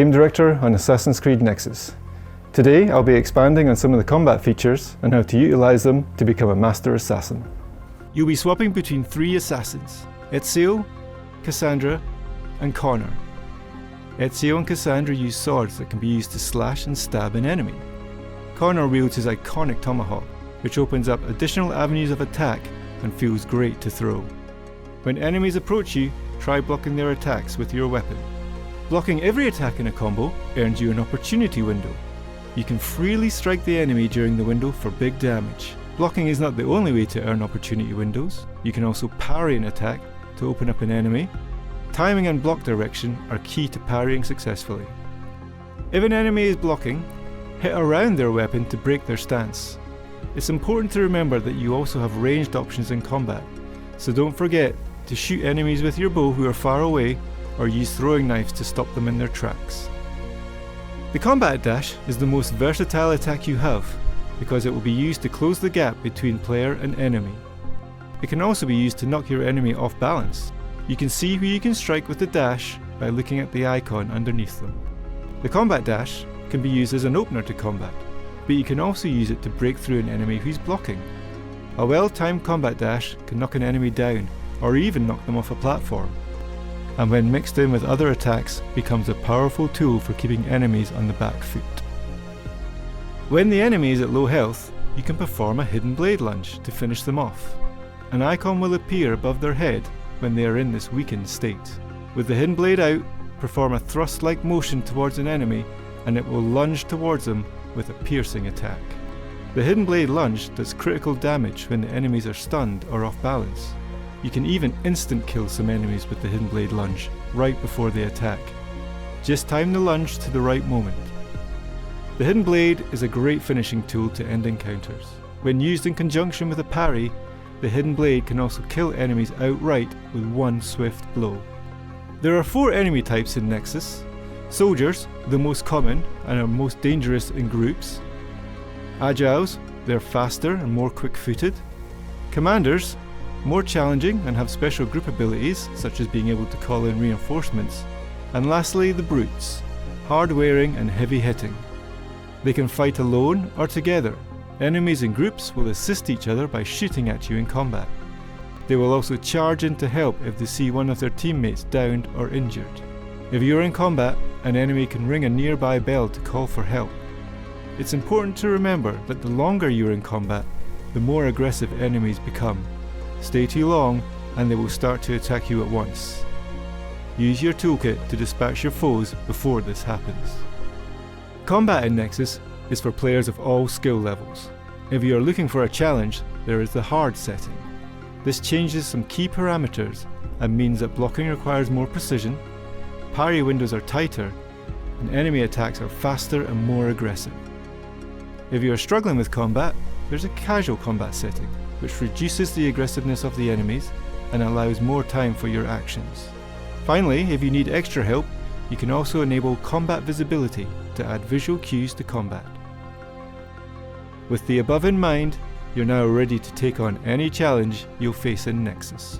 Game Director on Assassin's Creed Nexus. Today I'll be expanding on some of the combat features and how to utilise them to become a Master Assassin. You'll be swapping between 3 assassins: Ezio, Cassandra and Connor. Ezio and Cassandra use swords that can be used to slash and stab an enemy. Connor wields his iconic tomahawk, which opens up additional avenues of attack and feels great to throw. When enemies approach you, try blocking their attacks with your weapon. Blocking every attack in a combo earns you an opportunity window. You can freely strike the enemy during the window for big damage. Blocking is not the only way to earn opportunity windows. You can also parry an attack to open up an enemy. Timing and block direction are key to parrying successfully. If an enemy is blocking, hit around their weapon to break their stance. It's important to remember that you also have ranged options in combat, so don't forget to shoot enemies with your bow who are far away, or use throwing knives to stop them in their tracks. The combat dash is the most versatile attack you have, because it will be used to close the gap between player and enemy. It can also be used to knock your enemy off balance. You can see who you can strike with the dash by looking at the icon underneath them. The combat dash can be used as an opener to combat, but you can also use it to break through an enemy who's blocking. A well-timed combat dash can knock an enemy down, or even knock them off a platform, and when mixed in with other attacks becomes a powerful tool for keeping enemies on the back foot. When the enemy is at low health, you can perform a hidden blade lunge to finish them off. An icon will appear above their head when they are in this weakened state. With the hidden blade out, perform a thrust-like motion towards an enemy and it will lunge towards them with a piercing attack. The hidden blade lunge does critical damage when the enemies are stunned or off balance. You can even instant kill some enemies with the hidden blade lunge right before they attack. Just time the lunge to the right moment. The hidden blade is a great finishing tool to end encounters. When used in conjunction with a parry, the hidden blade can also kill enemies outright with one swift blow. There are 4 enemy types in Nexus. Soldiers, the most common and are most dangerous in groups. Agiles, they're faster and more quick-footed. Commanders, more challenging and have special group abilities such as being able to call in reinforcements. And lastly, the brutes, hard-wearing and heavy-hitting. They can fight alone or together. Enemies in groups will assist each other by shooting at you in combat. They will also charge in to help if they see one of their teammates downed or injured. If you're in combat, an enemy can ring a nearby bell to call for help. It's important to remember that the longer you're in combat, the more aggressive enemies become. Stay too long and they will start to attack you at once. Use your toolkit to dispatch your foes before this happens. Combat in Nexus is for players of all skill levels. If you are looking for a challenge, there is the hard setting. This changes some key parameters and means that blocking requires more precision, parry windows are tighter, and enemy attacks are faster and more aggressive. If you are struggling with combat, there's a casual combat setting, which reduces the aggressiveness of the enemies and allows more time for your actions. Finally, if you need extra help, you can also enable combat visibility to add visual cues to combat. With the above in mind, you're now ready to take on any challenge you'll face in Nexus.